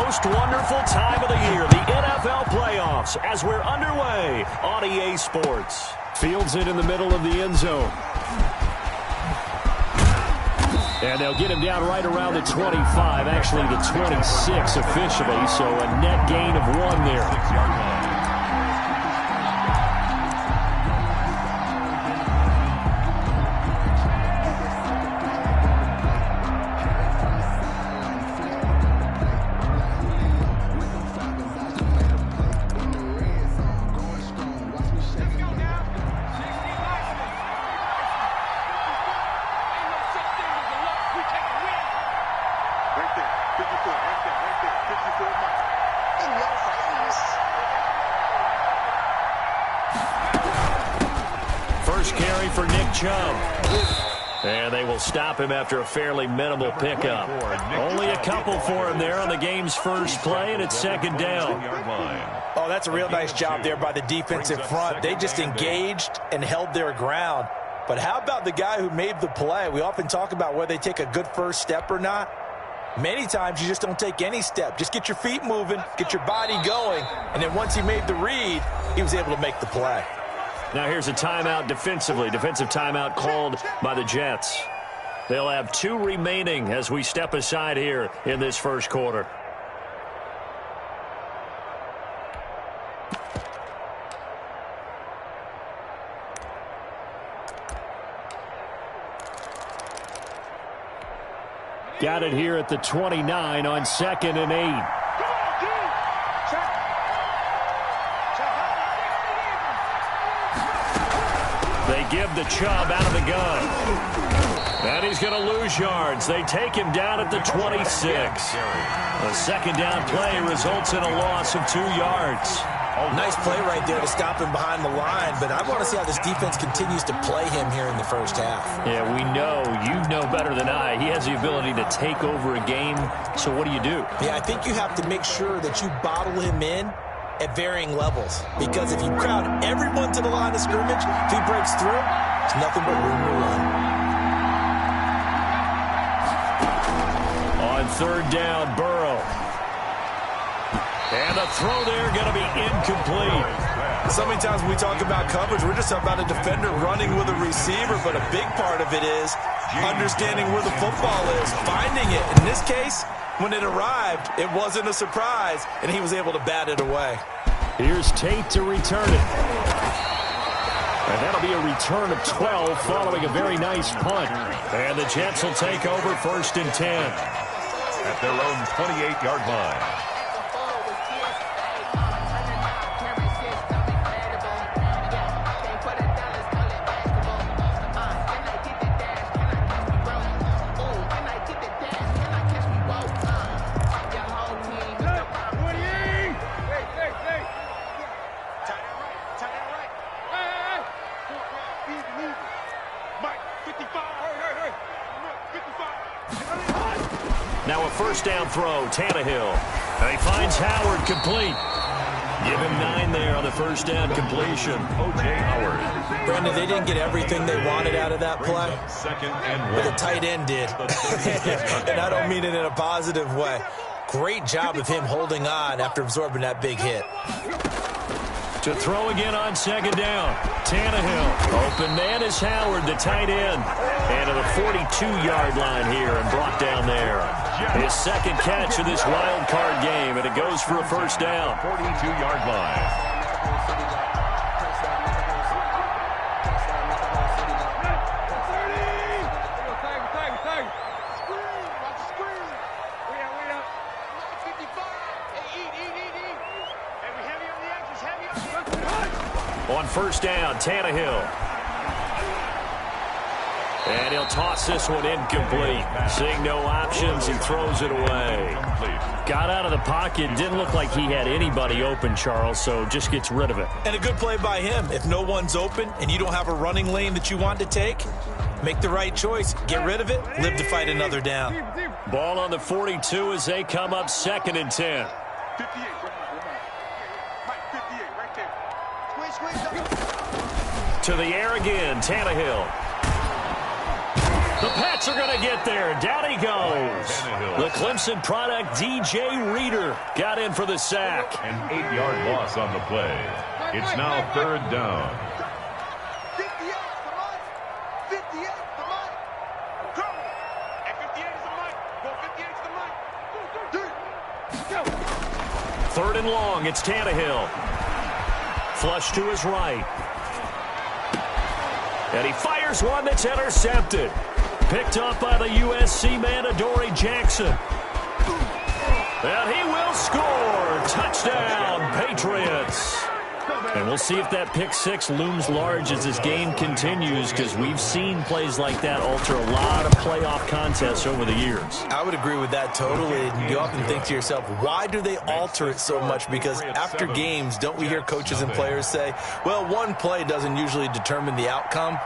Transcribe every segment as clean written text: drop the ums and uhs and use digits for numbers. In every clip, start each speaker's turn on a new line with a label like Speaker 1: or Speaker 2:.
Speaker 1: most wonderful time of the year, the NFL playoffs, as we're underway on EA Sports.
Speaker 2: Fields it in the middle of the end zone. And they'll get him down right around the 25, actually the 26 officially, so a net gain of 1 there.
Speaker 3: 6-yard line.
Speaker 1: First carry for Nick Chubb. And they will stop him after a fairly minimal pickup. Only a couple for him there on the game's first play, and it's 2nd down.
Speaker 4: Oh, that's a real nice job there by the defensive front. They just engaged and held their ground. But how about the guy who made the play? We often talk about whether they take a good first step or not. Many times you just don't take any step. Just get your feet moving, get your body going, and then once he made the read, he was able to make the play.
Speaker 1: Now here's a timeout defensively. Defensive timeout called by the Jets. They'll have 2 remaining as we step aside here in this first quarter.
Speaker 2: Got it here at the 29 on 2nd and 8.
Speaker 1: They give the Chubb out of the gun. And he's going to lose yards. They take him down at the 26. A 2nd down play results in a loss of 2 yards.
Speaker 4: Nice play right there to stop him behind the line, but I want to see how this defense continues to play him here in the first half.
Speaker 1: Yeah, we know. You know better than I. He has the ability to take over a game, so what do you do?
Speaker 4: Yeah, I think you have to make sure that you bottle him in at varying levels, because if you crowd everyone to the line of scrimmage, if he breaks through, it's nothing but room to run.
Speaker 1: On 3rd down, Burrow. And the throw there going to be incomplete.
Speaker 4: So many times when we talk about coverage, we're just about a defender running with a receiver, but a big part of it is understanding where the football is, finding it. In this case, when it arrived, it wasn't a surprise, and he was able to bat it away.
Speaker 2: Here's Tate to return it. And that'll be a return of 12 following a very nice punt.
Speaker 1: And the Jets will take over 1st and 10.
Speaker 3: At their own 28-yard line.
Speaker 1: Now a 1st down throw, Tannehill. And he finds Howard complete. Give him 9 there on the 1st down completion.
Speaker 3: O.J. Howard.
Speaker 4: Brandon, they didn't get everything they wanted out of that play, but the tight end did. And I don't mean it in a positive way. Great job of him holding on after absorbing that big hit.
Speaker 1: To throw again on 2nd down. Tannehill. Open man is Howard, the tight end. And to the 42-yard line here and brought down there. His 2nd catch of this wild card game, and it goes for a 1st down.
Speaker 3: 42-yard line.
Speaker 1: On 1st down, Tannehill. And he'll toss this one incomplete. Seeing no options, he throws it away. Got out of the pocket. Didn't look like he had anybody open, Charles, so just gets rid of it.
Speaker 4: And a good play by him. If no one's open and you don't have a running lane that you want to take, make the right choice. Get rid of it. Live to fight another down.
Speaker 1: Ball on the 42 as they come up 2nd and 10.
Speaker 5: 58. Mike, 58 right there. Squeeze.
Speaker 1: To the air again, Tannehill. The Pats are going to get there. Down he goes. The Clemson product, DJ Reader, got in for the sack.
Speaker 3: An 8-yard loss on the play. It's now 3rd down.
Speaker 5: 58 the mic. 58 the mic. Go. And 58 is the mic. Go 58 is the mic. Go.
Speaker 1: 3rd and long. It's Tannehill. Flush to his right. And he fires one that's intercepted. Picked up by the USC man, Adoree Jackson. And he will score. Touchdown, Patriots. And we'll see if that pick six looms large as this game continues, because we've seen plays like that alter a lot of playoff contests over the years.
Speaker 4: I would agree with that totally. And you often think to yourself, why do they alter it so much? Because after games, don't we hear coaches and players say, well, one play doesn't usually determine the outcome?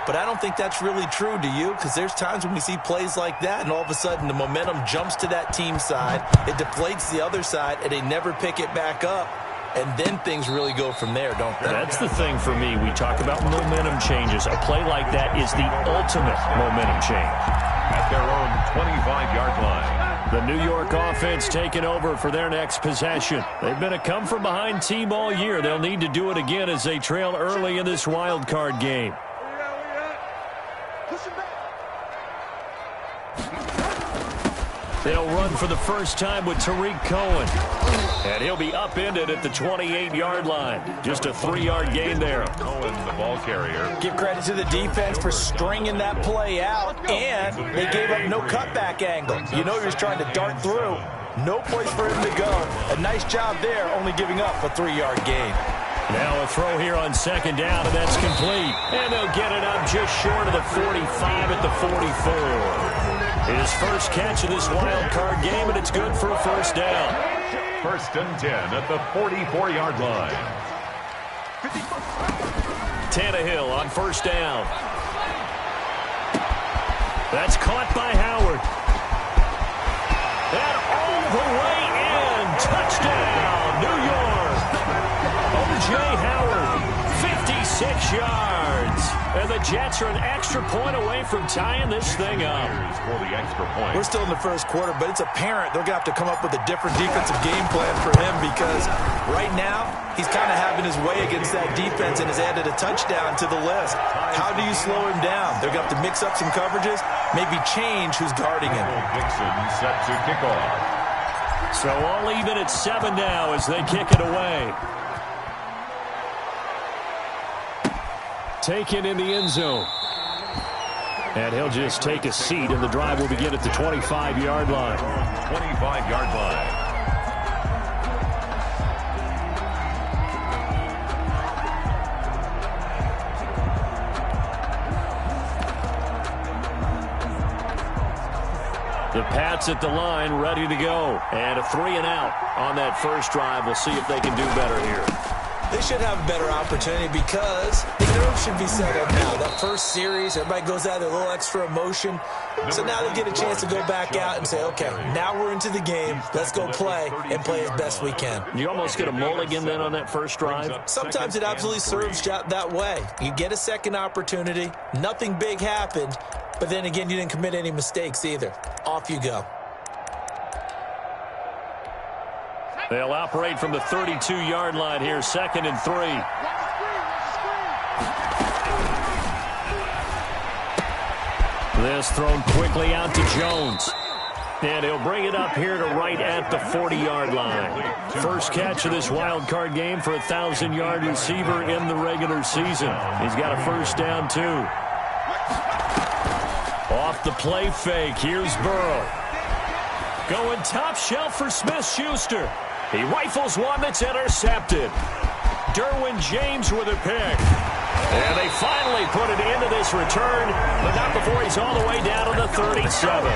Speaker 4: But I don't think that's really true, do you? Because there's times when we see plays like that, and all of a sudden the momentum jumps to that team side, it deflates the other side, and they never pick it back up. And then things really go from there, don't they?
Speaker 1: That's the thing for me. We talk about momentum changes. A play like that is the ultimate momentum change.
Speaker 3: At their own 25-yard line.
Speaker 1: The New York offense taking over for their next possession. They've been a come-from-behind team all year. They'll need to do it again as they trail early in this wild card game. They'll run for the first time with Tariq Cohen. And he'll be upended at the 28-yard line. Just a 3-yard gain there.
Speaker 3: Cohen, the ball carrier.
Speaker 4: Give credit to the defense for stringing that play out, and they gave up no cutback angle. You know he was trying to dart through. No place for him to go. A nice job there, only giving up a 3-yard gain.
Speaker 1: Now a throw here on 2nd down, and that's complete. And they'll get it up just short of the 45 at the 44. His first catch of this wild card game, and it's good for a 1st down.
Speaker 3: 1st and 10 at the 44-yard line.
Speaker 1: Tannehill on 1st down. That's caught by Howard. And all the way in. Touchdown, New York. O.J. Howard, 56 yards. And the Jets are an extra point away from tying this thing up.
Speaker 3: For the extra point.
Speaker 4: We're still in the 1st quarter, but it's apparent they're going to have to come up with a different defensive game plan for him, because right now he's kind of having his way against that defense and has added a touchdown to the list. How do you slow him down? They're going to have to mix up some coverages, maybe change who's guarding him.
Speaker 3: Dixon set to kick off.
Speaker 1: So all even at 7 now as they kick it away. Taken in the end zone. And he'll just take a seat, and the drive will begin at the 25-yard line.
Speaker 3: 25-yard line.
Speaker 1: The Pats at the line, ready to go. And a 3-and-out on that first drive. We'll see if they can do better here.
Speaker 4: They should have a better opportunity because the nerves should be settled now. That first series, everybody goes out with a little extra emotion. So now they get a chance to go back out and say, okay, now we're into the game. Let's go play and play as best we can.
Speaker 1: You almost get a mulligan then on that first drive?
Speaker 4: Sometimes it absolutely serves that way. You get a second opportunity. Nothing big happened. But then again, you didn't commit any mistakes either. Off you go.
Speaker 1: They'll operate from the 32-yard line here, 2nd and 3. This thrown quickly out to Jones. And he'll bring it up here to right at the 40-yard line. First catch of this wild card game for a 1,000-yard receiver in the regular season. He's got a 1st down, too. Off the play fake, here's Burrow. Going top shelf for Smith-Schuster. He rifles one that's intercepted. Derwin James with a pick. And they finally put it into this return, but not before he's all the way down to the 37.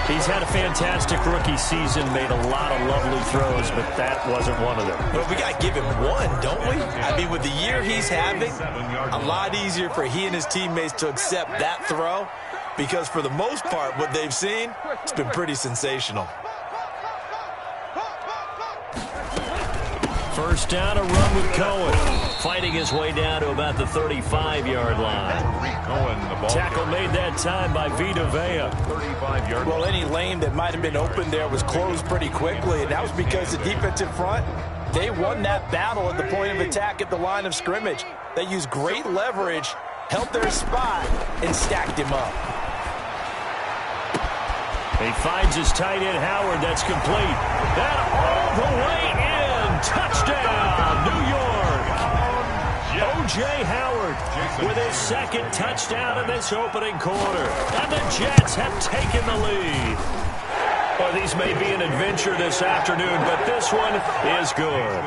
Speaker 1: He's had a fantastic rookie season, made a lot of lovely throws, but that wasn't one of them.
Speaker 4: Well, we got to give him one, don't we? I mean, with the year he's having, a lot easier for he and his teammates to accept that throw, because for the most part, what they've seen, it's been pretty sensational.
Speaker 1: first down, a run with Cohen. Fighting his way down to about the 35-yard line. Tackle made that time by Vita Vea.
Speaker 3: 35-yard.
Speaker 4: Well, any lane that might have been open there was closed pretty quickly, and that was because the defensive front, they won that battle at the point of attack at the line of scrimmage. They used great leverage, held their spot, and stacked him up.
Speaker 1: He finds his tight end, Howard. That's complete. That all the way in. Touchdown, New York. O.J. Howard with his second touchdown in this opening quarter. And the Jets have taken the lead. Well, these may be an adventure this afternoon, but this one is good.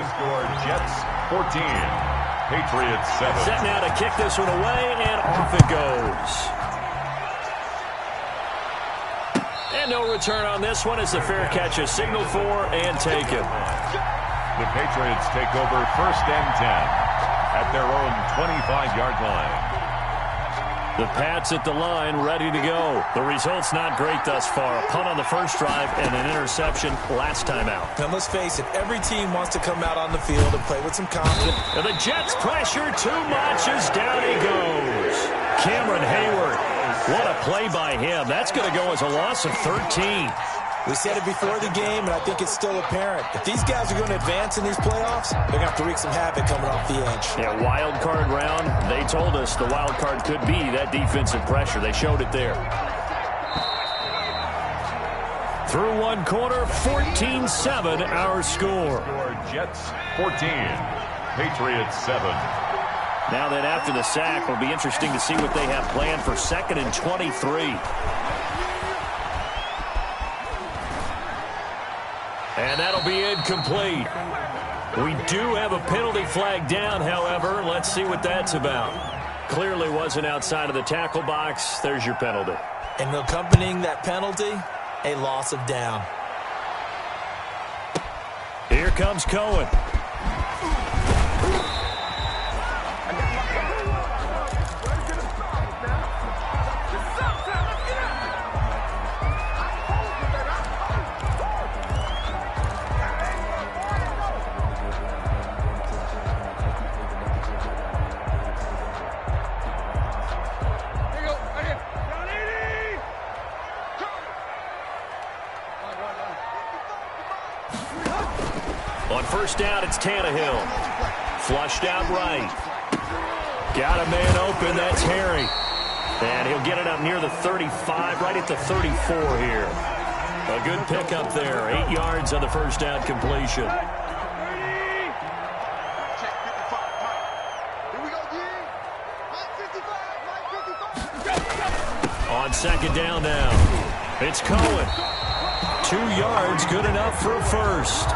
Speaker 3: Jets 14, Patriots 7.
Speaker 1: Set now to kick this one away, and off it goes. And no return on this one as the fair catch is signaled for and taken.
Speaker 3: The Patriots take over 1st and 10 at their own 25-yard line.
Speaker 1: The Pats at the line, ready to go. The result's not great thus far. A punt on the first drive and an interception last time out.
Speaker 4: And let's face it, every team wants to come out on the field and play with some confidence.
Speaker 1: And the Jets pressure too much as down he goes. Cameron Hayward, what a play by him. That's going to go as a loss of 13.
Speaker 4: We said it before the game, and I think it's still apparent. If these guys are going to advance in these playoffs, they're going to have to wreak some havoc coming off the edge.
Speaker 1: Yeah, wild card round. They told us the wild card could be that defensive pressure. They showed it there. Through one quarter, 14-7 our score.
Speaker 3: Jets 14, Patriots 7.
Speaker 1: Now then, after the sack, it'll be interesting to see what they have planned for 2nd and 23. And that'll be incomplete. We do have a penalty flag down, however. Let's see what that's about. Clearly wasn't outside of the tackle box. There's your penalty.
Speaker 4: And accompanying that penalty, a loss of down.
Speaker 1: Here comes Cohen. On first down, it's Tannehill. Flushed out right. Got a man open. That's Harry. And he'll get it up near the 35, right at the 34 here. A good pickup there. 8 yards on the first down completion. On second down now, it's Cohen. 2 yards, good enough for a first.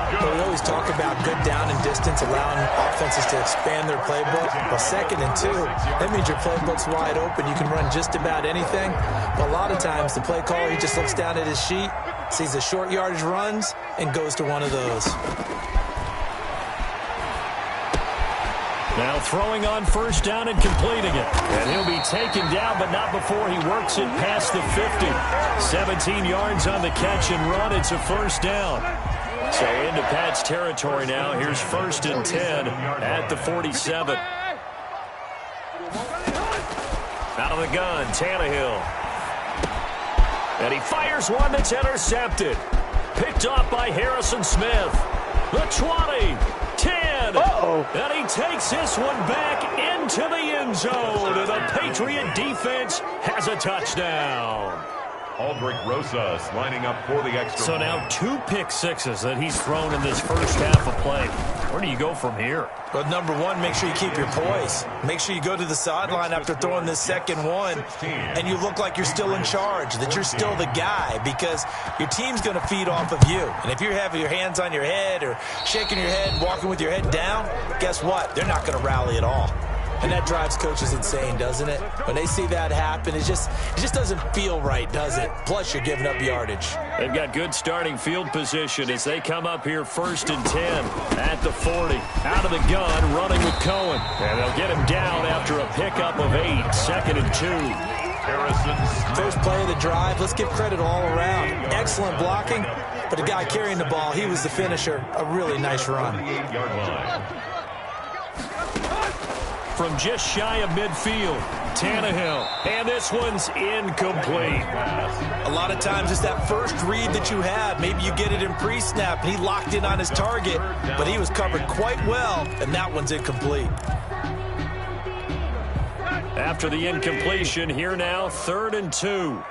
Speaker 4: But we always talk about good down and distance, allowing offenses to expand their playbook. Well, 2nd and 2, that means your playbook's wide open. You can run just about anything. But a lot of times, the play caller, he just looks down at his sheet, sees the short yardage runs, and goes to one of those.
Speaker 1: Now throwing on first down and completing it. And he'll be taken down, but not before he works it past the 50. 17 yards on the catch and run. It's a first down. So into Pat's territory now. Here's 1st and 10 at the 47. Out of the gun, Tannehill. And he fires one that's intercepted. Picked off by Harrison Smith. The 20, 10. And he takes this one back into the end zone. And the Patriot defense has a touchdown.
Speaker 3: Aldrich Rosas lining up for the extra.
Speaker 1: So now 2 pick sixes that he's thrown in this first half of play. Where do you go from here?
Speaker 4: Well, number one, make sure you keep your poise. Make sure you go to the sideline after throwing this second one, and you look like you're still in charge, that you're still the guy, because your team's going to feed off of you. And if you're having your hands on your head or shaking your head, walking with your head down, guess what? They're not going to rally at all. And that drives coaches insane, doesn't it? When they see that happen, it just doesn't feel right, does it? Plus, you're giving up yardage.
Speaker 1: They've got good starting field position as they come up here 1st and 10 at the 40. Out of the gun, running with Cohen. And they'll get him down after a pickup of 8, 2nd and 2.
Speaker 4: First play of the drive, let's give credit all around. Excellent blocking, but the guy carrying the ball, he was the finisher. A really nice run.
Speaker 1: From just shy of midfield, Tannehill. And this one's incomplete.
Speaker 4: A lot of times it's that first read that you have. Maybe you get it in pre-snap, and he locked in on his target, but he was covered quite well, and that one's incomplete.
Speaker 1: After the incompletion, here now, 3rd and 2.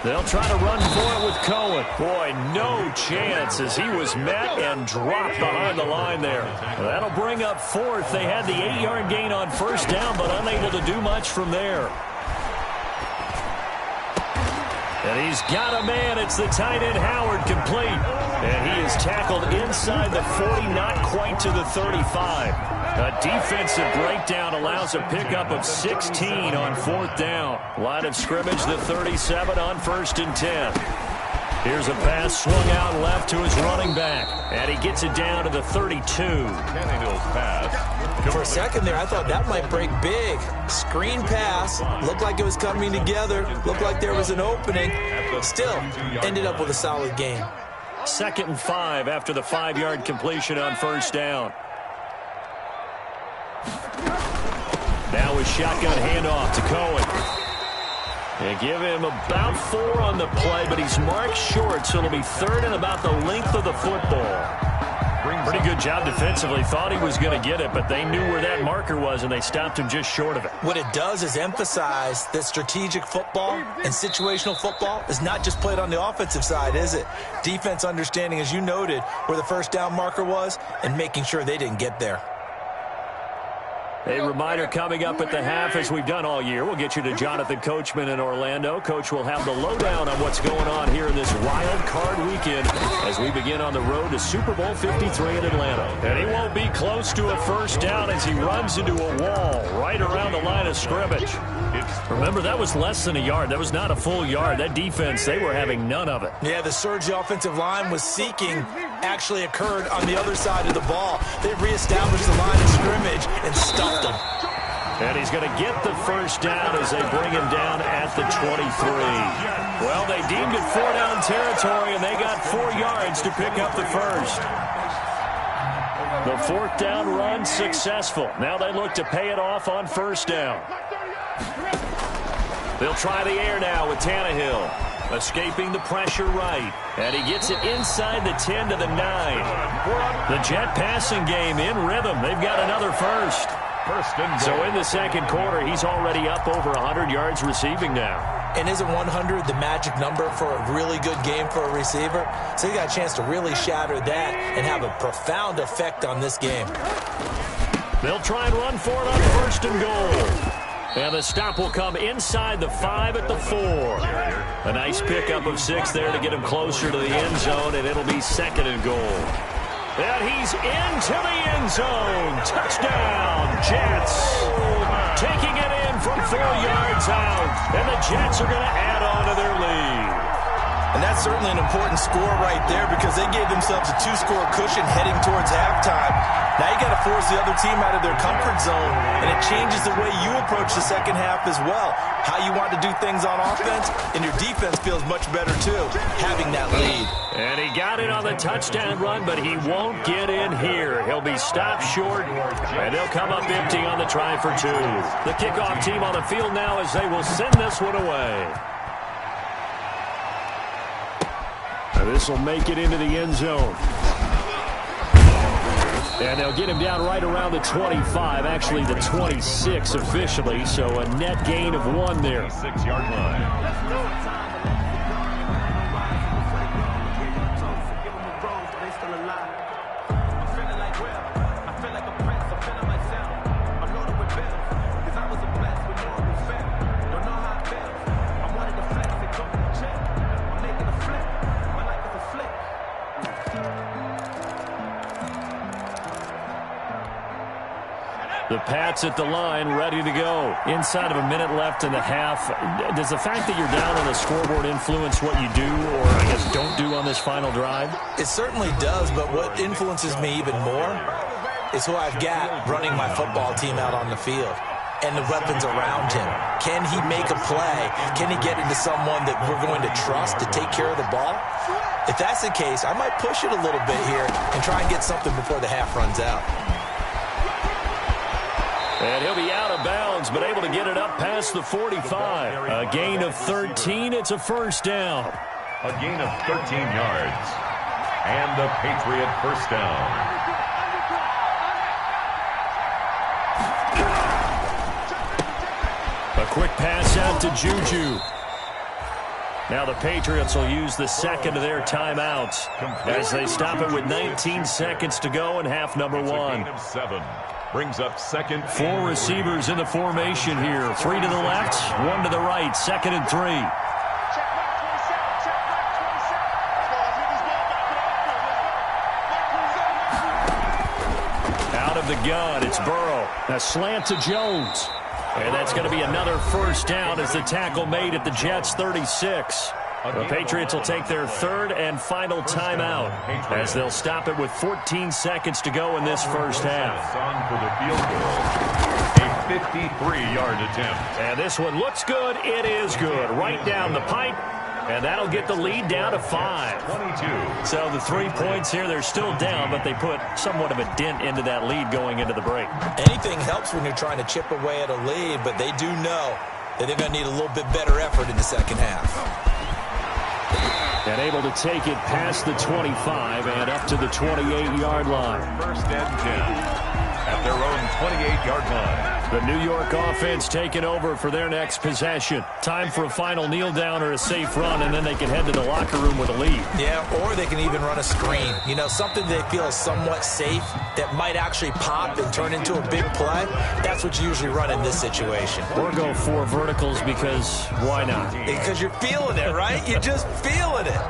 Speaker 1: They'll try to run for it with Cohen. Boy, no chance as he was met and dropped behind the line there. That'll bring up 4th. They had the 8-yard gain on 1st down, but unable to do much from there. And he's got a man. It's the tight end Howard, complete. And he is tackled inside the 40, not quite to the 35. A defensive breakdown allows a pickup of 16 on 4th down. Line of scrimmage, the 37 on 1st and 10. Here's a pass swung out left to his running back. And he gets it down to the 32.
Speaker 4: For a second there, I thought that might break big. Screen pass. Looked like it was coming together. Looked like there was an opening. Still, ended up with a solid game.
Speaker 1: 2nd and 5 after the 5-yard completion on 1st down. Now a shotgun handoff to Cohen. They give him about 4 on the play, but he's marked short, so it'll be 3rd and about the length of the football. Pretty good job defensively. Thought he was going to get it, but they knew where that marker was, and they stopped him just short of it.
Speaker 4: What it does is emphasize that strategic football and situational football is not just played on the offensive side, is it? Defense understanding, as you noted, where the 1st down marker was and making sure they didn't get there.
Speaker 1: A reminder coming up at the half, as we've done all year. We'll get you to Jonathan Coachman in Orlando. Coach will have the lowdown on what's going on here in this wild card weekend as we begin on the road to Super Bowl 53 in Atlanta. And he won't be close to a 1st down as he runs into a wall right around the line of scrimmage. Remember, that was less than a yard. That was not a full yard. That defense, they were having none of it.
Speaker 4: Yeah, the surge the offensive line was seeking actually occurred on the other side of the ball. They reestablished the line of scrimmage and stuffed him.
Speaker 1: And he's going to get the 1st down as they bring him down at the 23. Well, they deemed it 4-down territory, and they got 4 yards to pick up the 1st. The 4th down run successful. Now they look to pay it off on 1st down. They'll try the air now with Tannehill. Escaping the pressure right. And he gets it inside the 10 to the 9. The Jet passing game in rhythm. They've got another 1st. So in the 2nd quarter, he's already up over 100 yards receiving now.
Speaker 4: And isn't 100 the magic number for a really good game for a receiver? So he got a chance to really shatter that and have a profound effect on this game.
Speaker 1: They'll try and run for it on 1st and goal. And the stop will come inside the 5 at the 4. A nice pickup of 6 there to get him closer to the end zone, and it'll be 2nd and goal. And he's into the end zone. Touchdown, Jets. Taking it in from 4 yards out. And the Jets are going to add on to their lead.
Speaker 4: And that's certainly an important score right there because they gave themselves a 2-score cushion heading towards halftime. Now you got to force the other team out of their comfort zone, and it changes the way you approach the second half as well. How you want to do things on offense, and your defense feels much better too, having that lead.
Speaker 1: And he got it on the touchdown run, but he won't get in here. He'll be stopped short, and they'll come up empty on the try for 2. The kickoff team on the field now as they will send this one away. This will make it into the end zone. And they'll get him down right around the 25, actually the 26 officially, so a net gain of 1 there.
Speaker 3: 6-yard line.
Speaker 1: The Pats at the line, ready to go. Inside of a minute left in the half. Does the fact that you're down on the scoreboard influence what you do or, I guess, don't do on this final drive?
Speaker 4: It certainly does, but what influences me even more is who I've got running my football team out on the field. and the weapons around him. Can he make a play? Can he get into someone that we're going to trust to take care of the ball? If that's the case, I might push it a little bit here and try and get something before the half runs out.
Speaker 2: And he'll be out of bounds, but able to get it up past the 45. A gain of 13. It's a first down.
Speaker 3: A gain of 13 yards. And the Patriot first down.
Speaker 2: A quick pass out to Juju. Now the Patriots will use the second of their timeouts as they stop it with 19 seconds to go in half number one.
Speaker 3: Gain of 7. Brings up second.
Speaker 2: 4 receivers in the formation here. 3 to the left, 1 to the right. 2nd and 3. Out of the gun, it's Burrow. A slant to Jones. And that's going to be another first down as the tackle made at the Jets' 36. The Patriots will take their third and final timeout as they'll stop it with 14 seconds to go in this first half.
Speaker 3: On for the field goal. A 53-yard attempt.
Speaker 2: And this one looks good. It is good. Right down the pipe. And that'll get the lead down to 5.
Speaker 3: 22.
Speaker 2: So the 3 points here, they're still down, but they put somewhat of a dent into that lead going into the break.
Speaker 4: Anything helps when you're trying to chip away at a lead, but they do know that they're going to need a little bit better effort in the second half.
Speaker 2: And able to take it past the 25 and up to the 28-yard line.
Speaker 3: First and 10 at their own 28-yard line.
Speaker 2: The New York offense taking over for their next possession. Time for a final kneel down or a safe run, and then they can head to the locker room with a lead.
Speaker 4: Yeah, or they can even run a screen. You know, something they feel is somewhat safe that might actually pop and turn into a big play. That's what you usually run in this situation.
Speaker 2: Or go 4 verticals because why not?
Speaker 4: Because you're feeling it, right? You're just feeling it.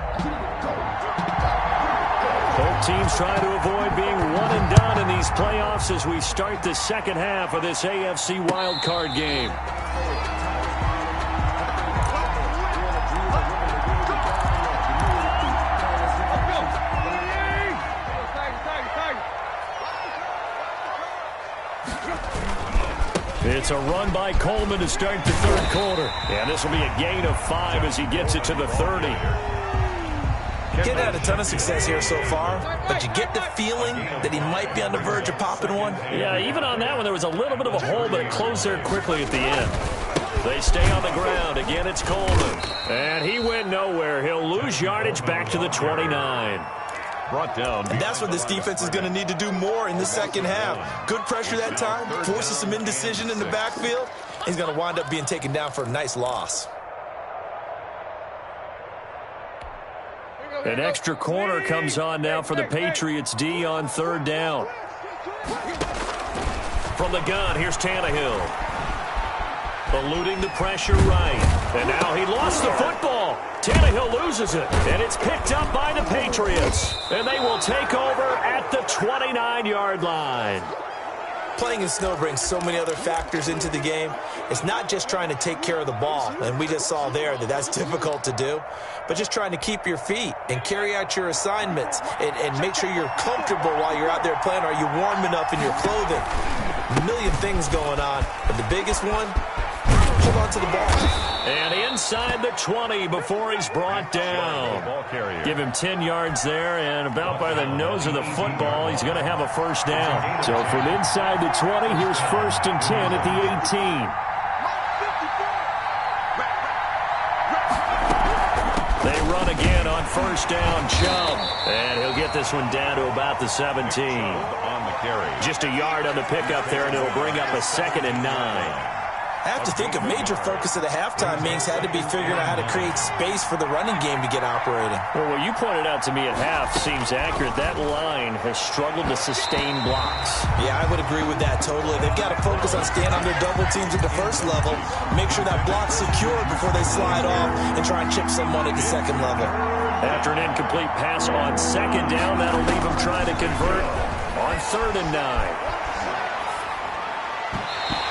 Speaker 2: Both teams trying to avoid being one and done in these playoffs as we start the second half of this AFC wildcard game. It's a run by Coleman to start the third quarter. And this will be a gain of 5 as he gets it to the 30.
Speaker 4: Getting had a ton of success here so far, but you get the feeling that he might be on the verge of popping one.
Speaker 2: Yeah, even on that one, there was a little bit of a hole, but it closed there quickly at the end. They stay on the ground. Again, it's Coleman. And he went nowhere. He'll lose yardage back to the 29.
Speaker 3: Brought down.
Speaker 4: And that's what this defense is going to need to do more in the second half. Good pressure that time, forces some indecision in the backfield. He's going to wind up being taken down for a nice loss.
Speaker 2: An extra corner comes on now for the Patriots D on third down. From the gun, here's Tannehill. Eluding the pressure right. And now he lost the football. Tannehill loses it. And it's picked up by the Patriots. And they will take over at the 29-yard line.
Speaker 4: Playing in snow brings so many other factors into the game. It's not just trying to take care of the ball, and we just saw there that that's difficult to do, but just trying to keep your feet and carry out your assignments and make sure you're comfortable while you're out there playing. Are you warm enough in your clothing? A million things going on, but the biggest one, hold on to the ball.
Speaker 2: And inside the 20 before he's brought down. Give him 10 yards there, and about by the nose of the football, he's going to have a first down. So from inside the 20, here's first and 10 at the 18. They run again on first down, Chubb. And he'll get this one down to about the 17.
Speaker 3: On the carry.
Speaker 2: Just a yard on the pickup there, and it'll bring up a 2nd and 9.
Speaker 4: I have to think a major focus of the halftime meetings had to be figuring out how to create space for the running game to get operating.
Speaker 2: Well, what you pointed out to me at half seems accurate. That line has struggled to sustain blocks.
Speaker 4: Yeah, I would agree with that totally. They've got to focus on staying under double teams at the first level, make sure that block's secured before they slide off and try and chip someone at the second level.
Speaker 2: After an incomplete pass on second down, that'll leave them trying to convert on 3rd and 9.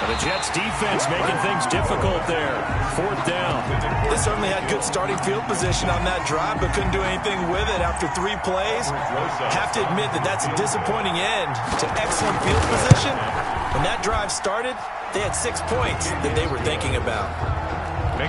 Speaker 2: The Jets defense making things difficult there. 4th down.
Speaker 4: They certainly had good starting field position on that drive, but couldn't do anything with it after 3 plays. Have to admit that that's a disappointing end to excellent field position. When that drive started, They had 6 points that they were thinking about.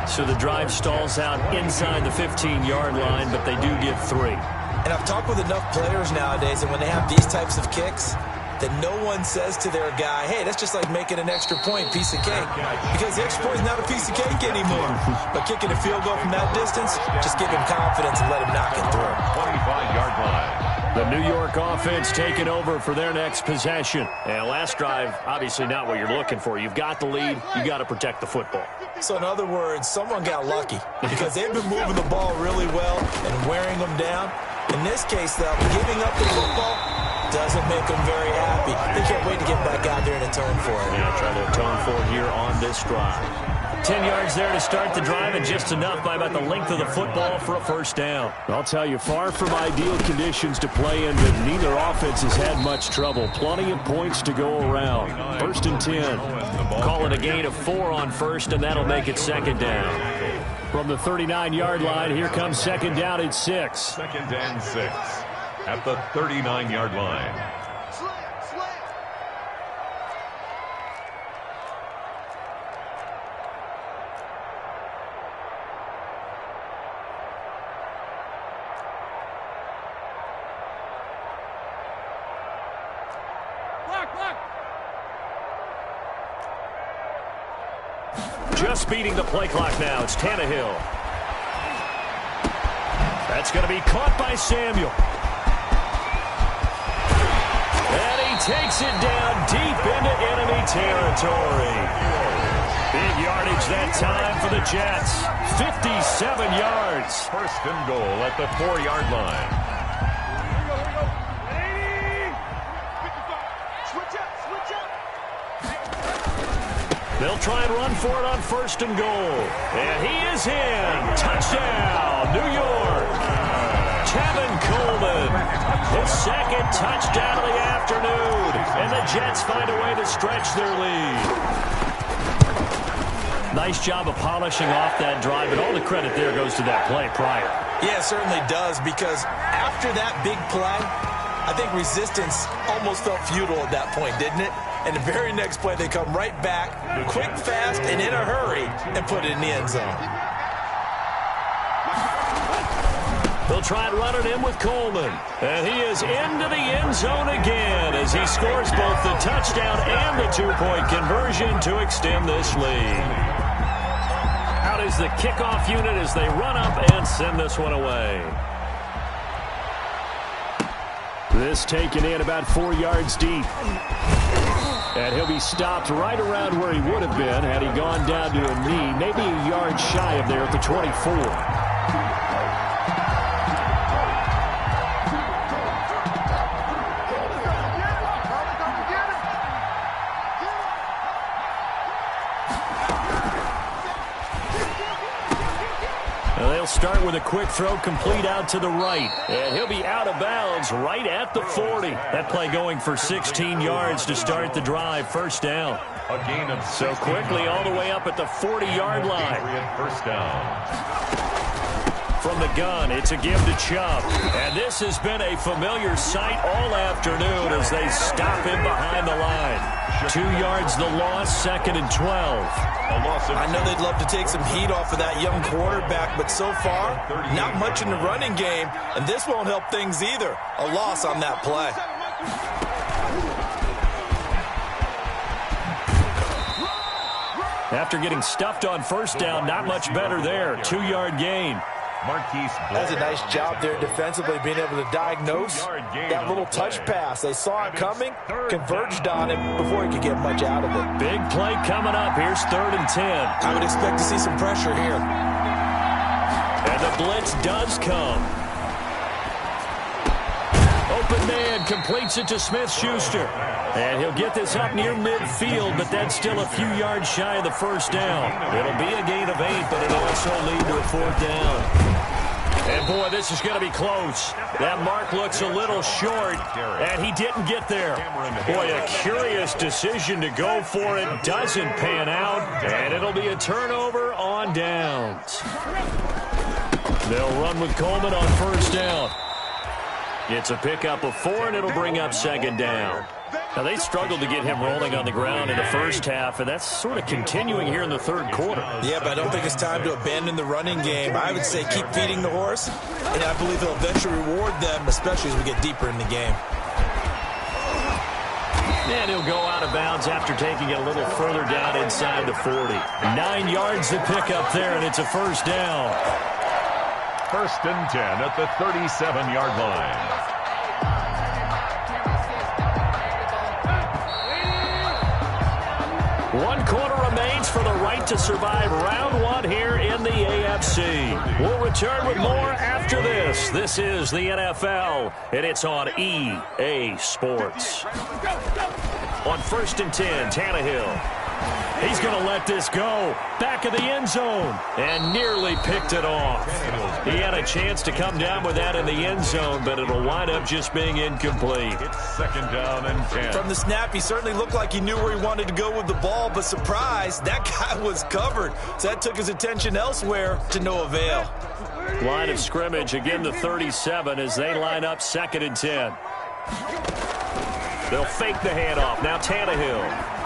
Speaker 2: So the drive stalls out inside the 15-yard line, but they do get 3.
Speaker 4: And I've talked with enough players nowadays, and when they have these types of kicks, that no one says to their guy, hey, that's just like making an extra point, piece of cake. Because the extra point is not a piece of cake anymore. But kicking a field goal from that distance, just give him confidence and let him knock it through.
Speaker 3: 25-yard line.
Speaker 2: The New York offense taking over for their next possession. And last drive, obviously not what you're looking for. You've got the lead. You got to protect the football.
Speaker 4: So in other words, someone got lucky because they've been moving the ball really well and wearing them down. In this case, though, giving up the football doesn't make them very happy. They can't wait to get back out there and atone for it.
Speaker 2: Yeah, try to atone for it here on this drive. 10 yards there to start the drive, and just enough by about the length of the football for a first down.
Speaker 1: I'll tell you, far from ideal conditions to play in, but neither offense has had much trouble. Plenty of points to go around. 1st and 10.
Speaker 2: Call it a gain of 4 on first, and that'll make it second down.
Speaker 1: From the 39-yard line, here comes second down at 6.
Speaker 3: 2nd and 6 at the 39-yard line.
Speaker 2: Just beating the play clock now. It's Tannehill. That's going to be caught by Samuel. And he takes it down deep into enemy territory. Big yardage that time for the Jets. 57 yards.
Speaker 3: 1st and goal at the 4-yard line.
Speaker 2: They'll try and run for it on 1st and goal. And he is in. Touchdown, New York. Kevin Coleman, his 2nd touchdown of the afternoon. And the Jets find a way to stretch their lead. Nice job of polishing off that drive, and all the credit there goes to that play prior.
Speaker 4: Yeah, it certainly does, because after that big play, I think resistance almost felt futile at that point, didn't it? And the very next play, they come right back, quick, fast, and in a hurry, and put it in the end zone.
Speaker 2: They'll try and run it in with Coleman. And he is into the end zone again as he scores both the touchdown and the 2-point conversion to extend this lead. Out is the kickoff unit as they run up and send this one away.
Speaker 1: This taken in about 4 yards deep. And he'll be stopped right around where he would have been had he gone down to a knee, maybe a yard shy of there at the 24.
Speaker 2: They'll start with a quick throw complete out to the right. And he'll be out of bounds right at the 40. That play going for 16 yards to start the drive. 1st down.
Speaker 3: A gain of 6.
Speaker 2: So quickly all the way up at the 40-yard line.
Speaker 3: 1st down.
Speaker 2: From the gun, it's a give to Chubb. And this has been a familiar sight all afternoon as they stop him behind the line. 2 yards the loss, 2nd and 12.
Speaker 4: I know they'd love to take some heat off of that young quarterback, but so far, not much in the running game, and this won't help things either. A loss on that play.
Speaker 2: After getting stuffed on 1st down, not much better there. 2-yard gain.
Speaker 4: That's a nice job there defensively, being able to diagnose that little touch pass. They saw it coming, converged on it before he could get much out of it.
Speaker 2: Big play coming up. Here's 3rd and 10.
Speaker 4: I would expect to see some pressure here.
Speaker 2: And the blitz does come. Open man completes it to Smith-Schuster. And he'll get this up near midfield, but that's still a few yards shy of the 1st down. It'll be a gain of 8, but it'll also lead to a 4th down. And, boy, this is going to be close. That mark looks a little short, and he didn't get there. Boy, a curious decision to go for it. Doesn't pan out, and it'll be a turnover on downs. They'll run with Coleman on 1st down. It's a pickup of 4, and it'll bring up 2nd down. Now, they struggled to get him rolling on the ground in the first half, and that's sort of continuing here in the third quarter.
Speaker 4: Yeah, but I don't think it's time to abandon the running game. I would say keep feeding the horse, and I believe he'll eventually reward them, especially as we get deeper in the game.
Speaker 2: And he'll go out of bounds after taking it a little further down inside the 40. 9 yards to pick up there, and it's a first down.
Speaker 3: First and 10 at the 37-yard line.
Speaker 2: One quarter remains for the right to survive round one here in the AFC. We'll return with more after this. This is the NFL, and it's on EA Sports. On first and 10, Tannehill. He's going to let this go. Back of the end zone. And nearly picked it off. He had a chance to come down with that in the end zone, but it'll wind up just being incomplete.
Speaker 3: It's second down and 10.
Speaker 4: From the snap, he certainly looked like he knew where he wanted to go with the ball, but surprise, that guy was covered. So that took his attention elsewhere to no avail.
Speaker 2: Line of scrimmage, again the 37 as they line up second and 10. They'll fake the handoff. Now Tannehill.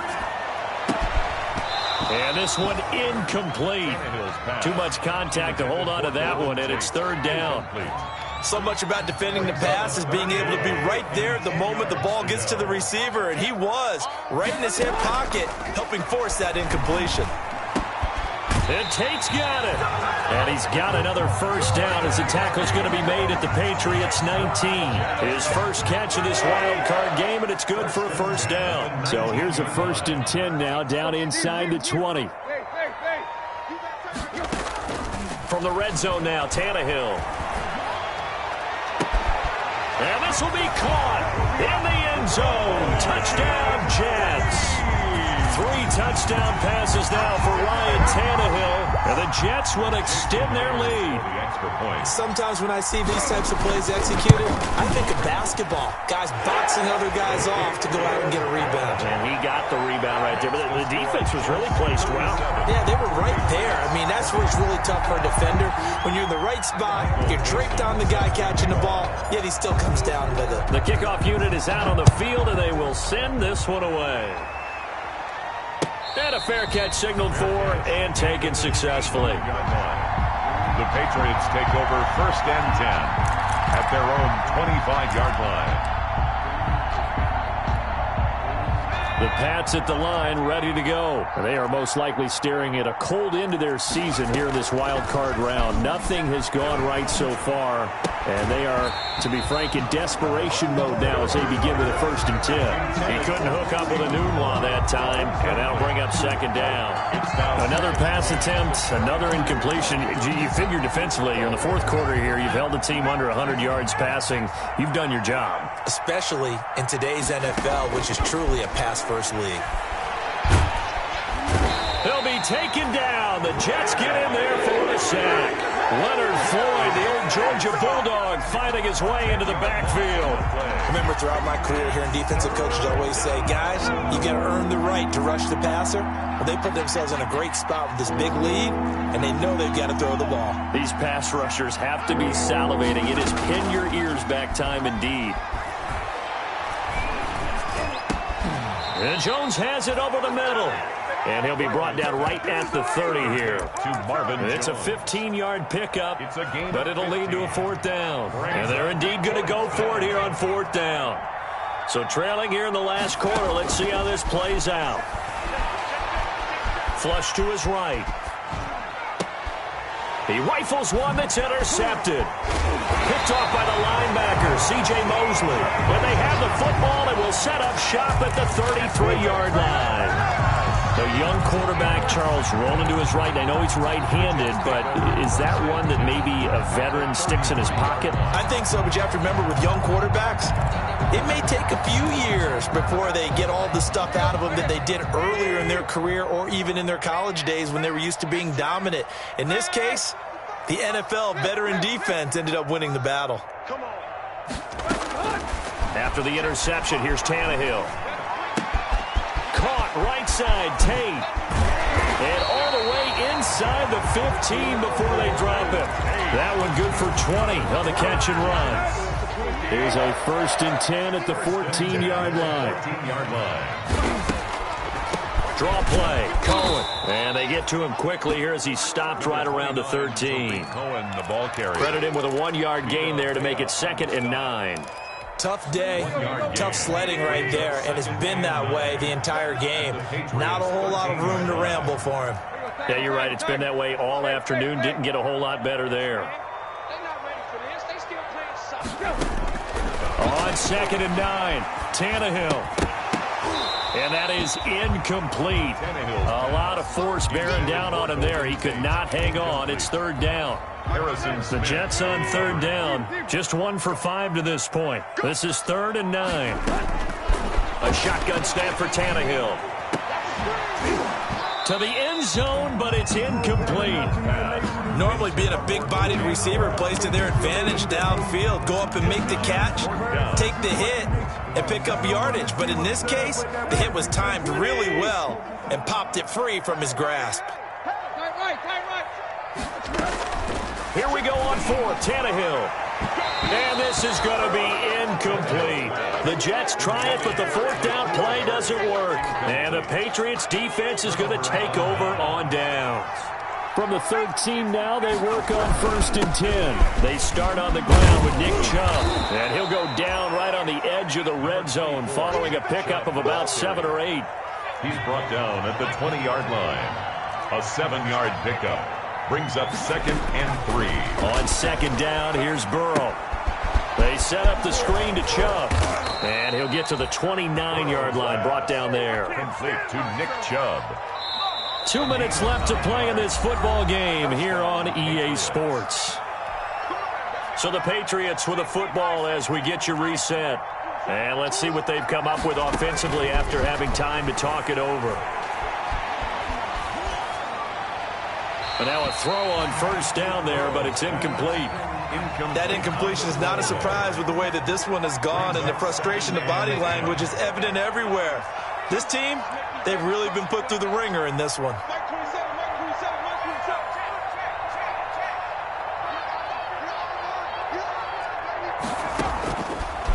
Speaker 2: And this one incomplete. Too much contact to hold on to that one, and it's third down.
Speaker 4: So much about defending the pass is being able to be right there at the moment the ball gets to the receiver, and he was right in his hip pocket, helping force that incompletion.
Speaker 2: And Tate's got it. And he's got another first down as the tackle's going to be made at the Patriots 19. His first catch of this wild card game, and it's good for a first down. So here's a first and 10 now, down inside the 20. From the red zone now, Tannehill. And this will be caught in the end zone. Touchdown, Jets. 3 touchdown passes now for Ryan Tannehill, and the Jets will extend their lead.
Speaker 4: Sometimes when I see these types of plays executed, I think of basketball. Guys boxing other guys off to go out and get a rebound.
Speaker 2: And he got the rebound right there, but the defense was really placed well.
Speaker 4: Yeah, they were right there. I mean, that's where it's really tough for a defender. When you're in the right spot, you're draped on the guy catching the ball, yet he still comes down with it.
Speaker 2: The kickoff unit is out on the field, and they will send this one away. And a fair catch signaled for and taken successfully.
Speaker 3: The Patriots take over first and 10 at their own 25-yard line.
Speaker 2: The Pats at the line, ready to go. They are most likely staring at a cold end to their season here in this wild card round. Nothing has gone right so far, and they are, to be frank, in desperation mode now as they begin with a first and 10. He couldn't hook up with a Nunwa that time, and that'll bring up second down. Another pass attempt, another incompletion. You figure defensively, you're in the fourth quarter here, you've held the team under 100 yards passing. You've done your job.
Speaker 4: Especially in today's NFL, which is truly a pass-first league.
Speaker 2: He'll be taken down. The Jets get in there for the sack. Leonard Floyd, the old Georgia Bulldog, fighting his way into the backfield.
Speaker 4: Remember, throughout my career here in defensive coaches always say, guys, you got to earn the right to rush the passer. Well, they put themselves in a great spot with this big lead, and they know they've got to throw the ball.
Speaker 2: These pass rushers have to be salivating. It is pin your ears back time indeed. And Jones has it over the middle. And he'll be brought down right at the 30 here.
Speaker 3: To Marvin
Speaker 2: It's a 15-yard pickup, but it'll lead to a fourth down. And they're indeed going to go for it here on fourth down. So trailing here in the last quarter, let's see how this plays out. Flush to his right. He rifles one that's intercepted. Picked off by the linebacker, C.J. Mosley. When they have the football, it will set up shop at the 33-yard line. The young quarterback, Charles, rolling to his right. I know he's right-handed, but is that one that maybe a veteran sticks in his pocket?
Speaker 4: I think so, but you have to remember with young quarterbacks, it may take a few years before they get all the stuff out of them that they did earlier in their career or even in their college days when they were used to being dominant. In this case, the NFL veteran defense ended up winning the battle.
Speaker 2: After the interception, here's Tannehill. Caught right side, Tate. And all the way inside the 15 before they drop him. That one good for 20 on the catch and run. Here's a 1st and 10 at the 14-yard line. Draw play, Cohen. And they get to him quickly here as he stopped right around the 13.
Speaker 3: Cohen, the ball carrier.
Speaker 2: Credit him with a 1-yard gain there to make it 2nd and 9.
Speaker 4: Tough day, tough sledding right there, and it's been that way the entire game. Not a whole lot of room to ramble for him.
Speaker 2: Yeah, you're right. It's been that way all afternoon. Didn't get a whole lot better there. On 2nd and 9, Tannehill. And that is incomplete. A lot of force bearing down on him there. He could not hang on. It's 3rd down. The Jets on 3rd down. Just 1 for 5 to this point. This is 3rd and 9. A shotgun snap for Tannehill. To the end zone, but it's incomplete.
Speaker 4: Normally being a big-bodied receiver plays to their advantage downfield. Go up and make the catch, take the hit, and pick up yardage. But in this case, the hit was timed really well and popped it free from his grasp.
Speaker 2: Here we go on 4th, Tannehill. And this is going to be incomplete. The Jets try it, but the 4th down play doesn't work. And the Patriots defense is going to take over on downs. From the 13 now, they work on 1st and 10. They start on the ground with Nick Chubb. And he'll go down right on the edge of the red zone following a pickup of about 7 or 8.
Speaker 3: He's brought down at the 20-yard line. A 7-yard pickup. Brings up 2nd and 3.
Speaker 2: On 2nd down, here's Burrow. They set up the screen to Chubb. And he'll get to the 29-yard line, brought down there.
Speaker 3: Complete to Nick Chubb.
Speaker 2: 2 minutes left to play in this football game here on EA Sports. So the Patriots with a football as we get you reset. And let's see what they've come up with offensively after having time to talk it over. And now a throw on 1st down there, but it's incomplete.
Speaker 4: That incompletion is not a surprise with the way that this one has gone, and the frustration, the body language is evident everywhere. This team, they've really been put through the ringer in this one.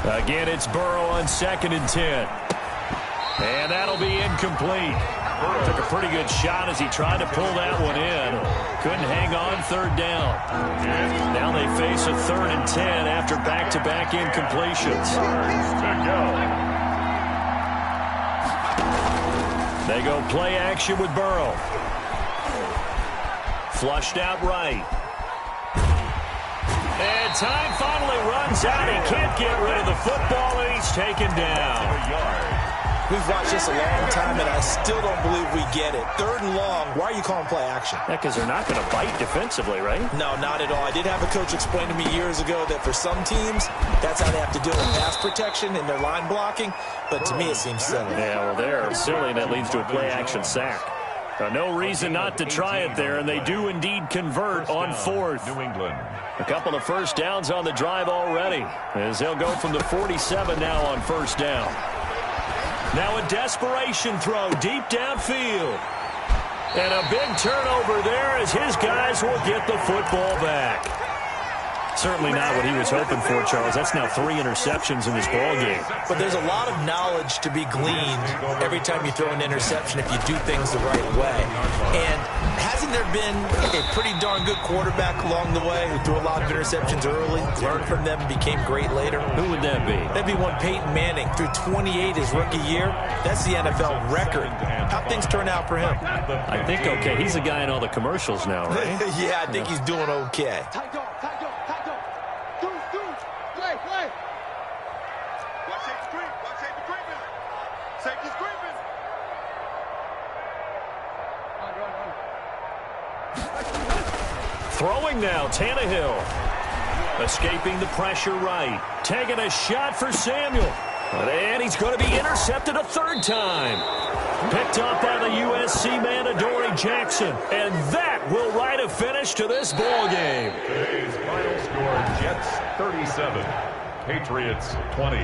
Speaker 2: Again, it's Burrow on 2nd and 10. And that'll be incomplete. Took a pretty good shot as he tried to pull that one in. Couldn't hang on 3rd down. Now they face a 3rd and 10 after back-to-back incompletions. They go play action with Burrow. Flushed out right. And time finally runs out. He can't get rid of the football, and he's taken down.
Speaker 4: We've watched this a long time, and I still don't believe we get it. 3rd and long, why are you calling play action?
Speaker 2: Yeah, because they're not going to bite defensively, right?
Speaker 4: No, not at all. I did have a coach explain to me years ago that for some teams, that's how they have to deal with pass protection and their line blocking, but to me it seems silly.
Speaker 2: Yeah, well, they're silly, and that leads to a play action sack. No reason not to try it there, and they do indeed convert on 4th.
Speaker 3: New England.
Speaker 2: A couple of 1st downs on the drive already, as they'll go from the 47 now on 1st down. Now a desperation throw deep downfield. And a big turnover there as his guys will get the football back. Certainly not what he was hoping for, Charles. That's now 3 interceptions in this ballgame.
Speaker 4: But there's a lot of knowledge to be gleaned every time you throw an interception if you do things the right way. And hasn't there been a pretty darn good quarterback along the way who threw a lot of interceptions early, learned from them, and became great later?
Speaker 2: Who would that be?
Speaker 4: That'd be one Peyton Manning. Threw 28 his rookie year. That's the NFL record. How'd things turn out for him?
Speaker 2: I think okay. He's a guy in all the commercials now, right?
Speaker 4: Yeah, I think he's doing okay.
Speaker 2: Throwing now, Tannehill. Escaping the pressure right. Taking a shot for Samuel. And he's going to be intercepted a 3rd time. Picked up by the USC man, Adoree Jackson. And that will write a finish to this ball game.
Speaker 3: Today's final score, Jets 37, Patriots 20.